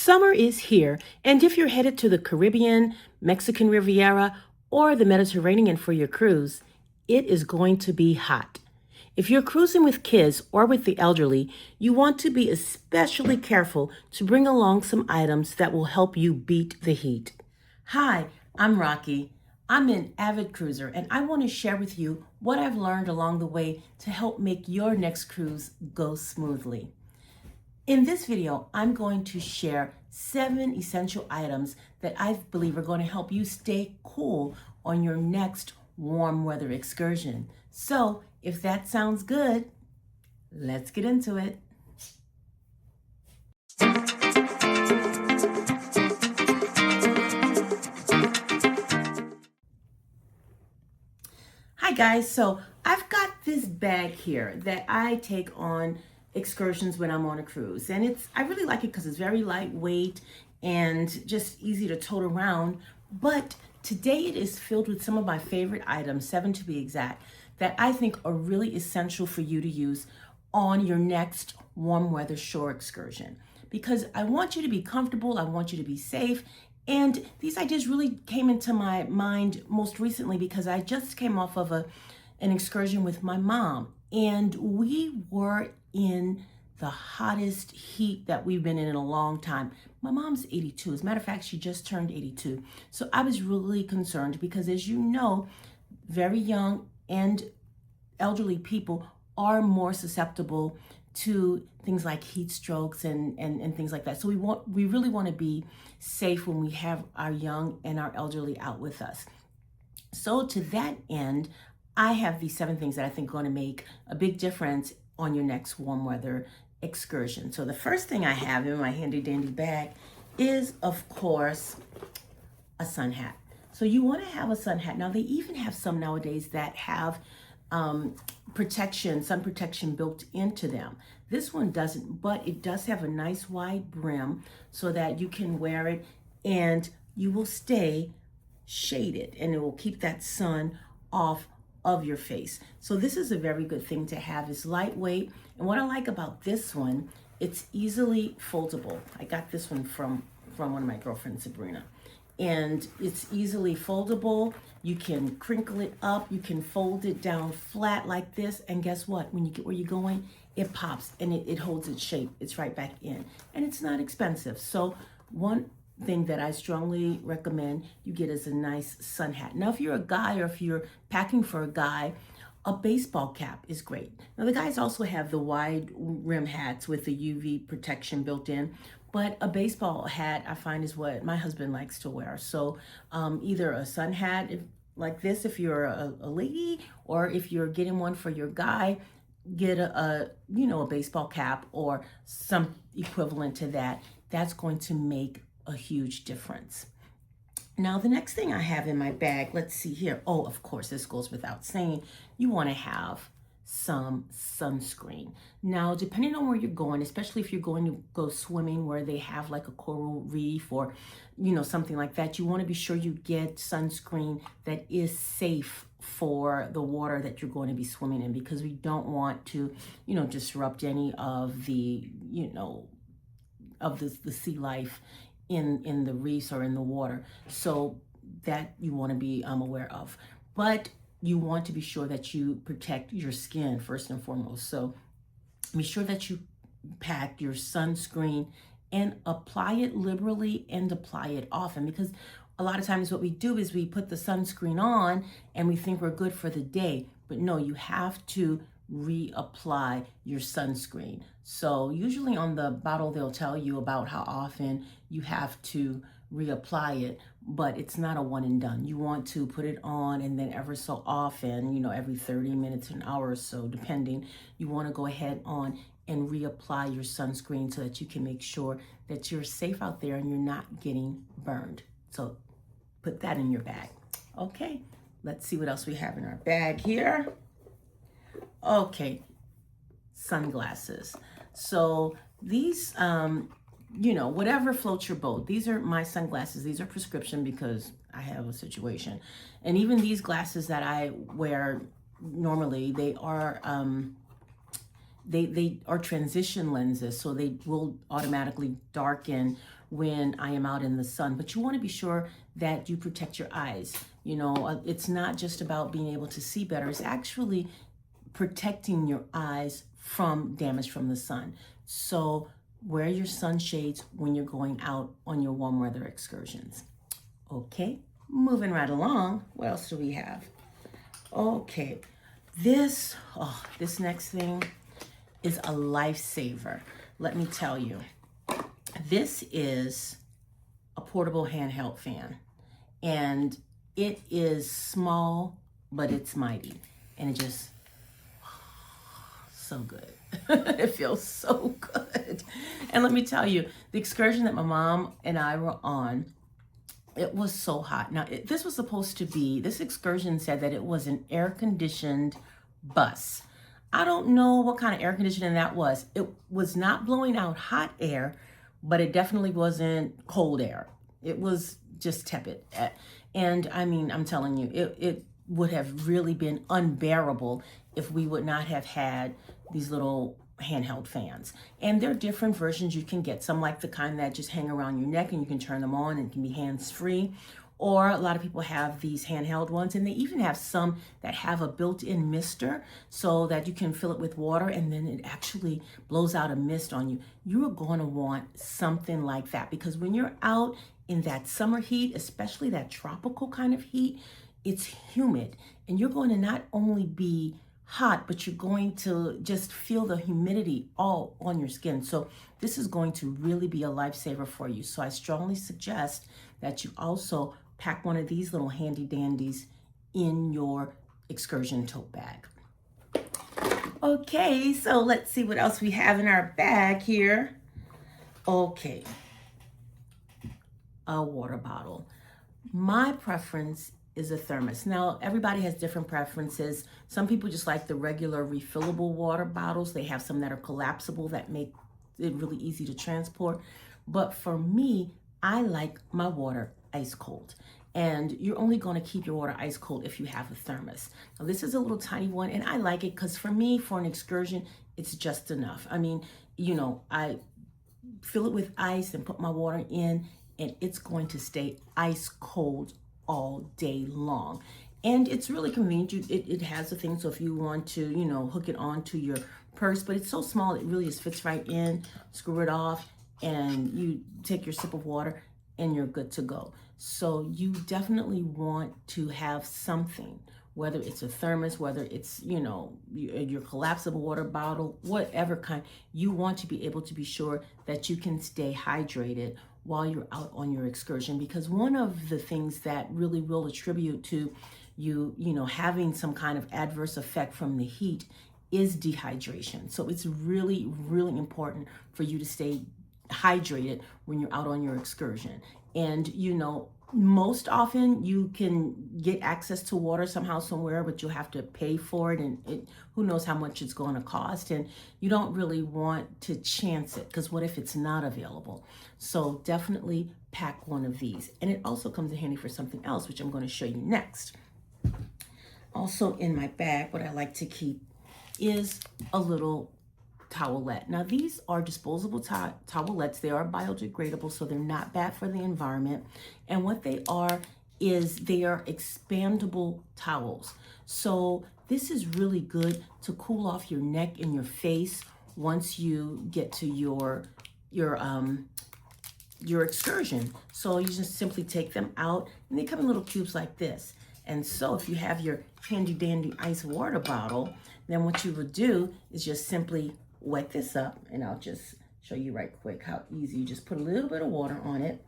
Summer is here, and if you're headed to the Caribbean, Mexican Riviera, or the Mediterranean for your cruise, it is going to be hot. If you're cruising with kids or with the elderly, you want to be especially careful to bring along some items that will help you beat the heat. Hi, I'm Rocky. I'm an avid cruiser, and I want to share with you what I've learned along the way to help make your next cruise go smoothly. In this video, I'm going to share 7 essential items that I believe are going to help you stay cool on your next warm weather excursion. So if that sounds good, let's get into it. Hi guys, so I've got this bag here that I take on excursions when I'm on a cruise, and I really like it because it's very lightweight and just easy to tote around. But today it is filled with some of my favorite items, 7 to be exact, that I think are really essential for you to use on your next warm weather shore excursion, because I want you to be comfortable, I want you to be safe. And these ideas really came into my mind most recently because I just came off of an excursion with my mom, and we were in the hottest heat that we've been in a long time. My mom's 82. As a matter of fact, she just turned 82. So I was really concerned because, as you know, very young and elderly people are more susceptible to things like heat strokes and things like that. So we really want to be safe when we have our young and our elderly out with us. So to that end, I have these 7 things that I think are going to make a big difference on your next warm weather excursion. So the first thing I have in my handy dandy bag is, of course, a sun hat. So you want to have a sun hat. Now they even have some nowadays that have sun protection built into them. This one doesn't, but it does have a nice wide brim so that you can wear it and you will stay shaded and it will keep that sun off of your face. So this is a very good thing to have. It's lightweight, and what I like about this one, it's easily foldable. I got this one from one of my girlfriends, Sabrina. And it's easily foldable. You can crinkle it up, you can fold it down flat like this, and guess what? When you get where you're going, it pops and it holds its shape. It's right back in, and it's not expensive. So one thing that I strongly recommend you get is a nice sun hat. Now, if you're a guy or if you're packing for a guy, a baseball cap is great. Now, the guys also have the wide rim hats with the UV protection built in, but a baseball hat I find is what my husband likes to wear. So either a sun hat like this if you're a lady, or if you're getting one for your guy, get a baseball cap or some equivalent to that. That's going to make a huge difference. Now, the next thing I have in my bag, let's see here. Oh, of course, this goes without saying. You want to have some sunscreen. Now, depending on where you're going, especially if you're going to go swimming where they have like a coral reef or, something like that, you want to be sure you get sunscreen that is safe for the water that you're going to be swimming in, because we don't want to, disrupt any of the, of the sea life in the reefs or in the water. So that you want to be aware of. But you want to be sure that you protect your skin first and foremost. So be sure that you pack your sunscreen and apply it liberally and apply it often, because a lot of times what we do is we put the sunscreen on and we think we're good for the day. But no, you have to reapply your sunscreen. So usually on the bottle they'll tell you about how often you have to reapply it, but it's not a one and done. You want to put it on and then ever so often, every 30 minutes, an hour or so, depending, you want to go ahead on and reapply your sunscreen so that you can make sure that you're safe out there and you're not getting burned. So put that in your bag. Okay, let's see what else we have in our bag here. Okay, sunglasses. So these, whatever floats your boat. These are my sunglasses. These are prescription because I have a situation. And even these glasses that I wear normally, they are they are transition lenses, so they will automatically darken when I am out in the sun. But you want to be sure that you protect your eyes. You know, it's not just about being able to see better. It's actually protecting your eyes from damage from the sun. So wear your sunshades when you're going out on your warm weather excursions. Okay, moving right along. What else do we have? Okay, this next thing is a lifesaver. Let me tell you, this is a portable handheld fan, and it is small, but it's mighty, and it just so good. It feels so good. And let me tell you, the excursion that my mom and I were on, it was so hot. Now, this excursion said that it was an air-conditioned bus. I don't know what kind of air conditioning that was. It was not blowing out hot air, but it definitely wasn't cold air. It was just tepid. And I mean, I'm telling you, it would have really been unbearable if we would not have had these little handheld fans. And there are different versions you can get. Some like the kind that just hang around your neck and you can turn them on and can be hands-free. Or a lot of people have these handheld ones, and they even have some that have a built-in mister so that you can fill it with water and then it actually blows out a mist on you. You're going to want something like that, because when you're out in that summer heat, especially that tropical kind of heat, it's humid, and you're going to not only be hot, but you're going to just feel the humidity all on your skin. So this is going to really be a lifesaver for you. So I strongly suggest that you also pack one of these little handy dandies in your excursion tote bag. Okay, so let's see what else we have in our bag here. Okay, a water bottle. My preference is a thermos. Now, everybody has different preferences. Some people just like the regular refillable water bottles. They have some that are collapsible that make it really easy to transport. But for me, I like my water ice cold. And you're only going to keep your water ice cold if you have a thermos. Now, this is a little tiny one, and I like it because for me, for an excursion, it's just enough. I mean, you know, I fill it with ice and put my water in, and it's going to stay ice cold all day long. And it's really convenient. It has the thing, so if you want to, you know, hook it onto your purse, but it's so small, it really just fits right in. Screw it off, and you take your sip of water, and you're good to go. So you definitely want to have something, whether it's a thermos, whether it's, you know, your collapsible water bottle, whatever kind, you want to be able to be sure that you can stay hydrated while you're out on your excursion. Because one of the things that really will attribute to you know, having some kind of adverse effect from the heat is dehydration. So it's really, really important for you to stay hydrated when you're out on your excursion. And, you know, most often you can get access to water somehow, somewhere, but you'll have to pay for it, and who knows how much it's going to cost. And you don't really want to chance it, because what if it's not available? So definitely pack one of these. And it also comes in handy for something else, which I'm going to show you next. Also in my bag, what I like to keep is a little towelette. Now, these are disposable towelettes. They are biodegradable, so they're not bad for the environment. And what they are is they are expandable towels. So this is really good to cool off your neck and your face once you get to your excursion. So you just simply take them out, and they come in little cubes like this. And so if you have your handy dandy ice water bottle, then what you would do is just simply wet this up, and I'll just show you right quick how easy. You just put a little bit of water on it,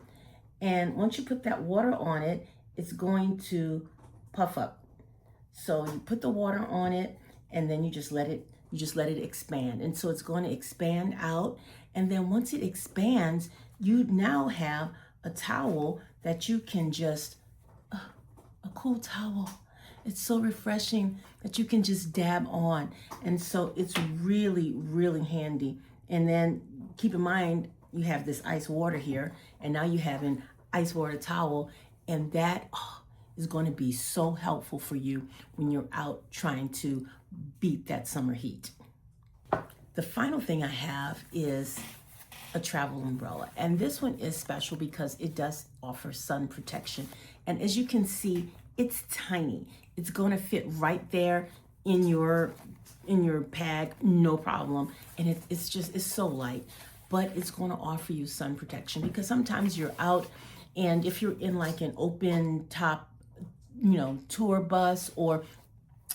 and once you put that water on it, it's going to puff up. So you put the water on it, and then you just let it expand. And so it's going to expand out, and then once it expands, you now have a towel that you can just a cool towel. It's so refreshing that you can just dab on. And so it's really, really handy. And then keep in mind, you have this ice water here, and now you have an ice water towel, and that is going to be so helpful for you when you're out trying to beat that summer heat. The final thing I have is a travel umbrella. And this one is special because it does offer sun protection. And as you can see, it's tiny. It's going to fit right there in your bag, no problem. And it's so light, but it's going to offer you sun protection because sometimes you're out, and if you're in like an open top, tour bus, or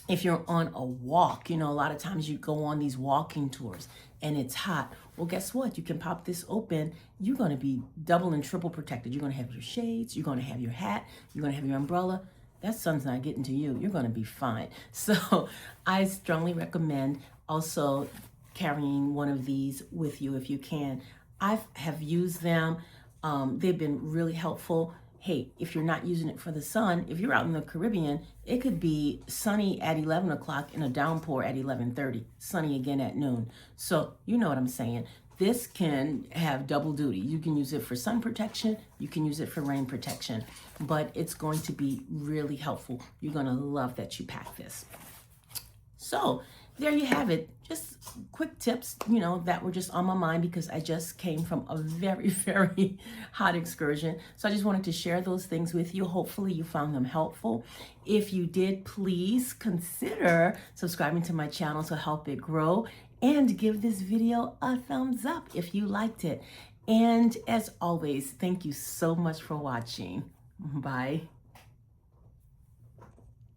if you're on a walk, a lot of times you go on these walking tours and it's hot. Well, guess what? You can pop this open. You're going to be double and triple protected. You're going to have your shades. You're going to have your hat. You're going to have your umbrella. That sun's not getting to you. You're going to be fine. So I strongly recommend also carrying one of these with you if you can. I have used them. They've been really helpful. Hey, if you're not using it for the sun, if you're out in the Caribbean, it could be sunny at 11 o'clock and a downpour at 11:30, sunny again at noon. So you know what I'm saying. This can have double duty. You can use it for sun protection, you can use it for rain protection, but it's going to be really helpful. You're gonna love that you pack this. So there you have it. Just quick tips, that were just on my mind because I just came from a very, very hot excursion. So I just wanted to share those things with you. Hopefully you found them helpful. If you did, please consider subscribing to my channel to help it grow, and give this video a thumbs up if you liked it. And as always, thank you so much for watching. Bye.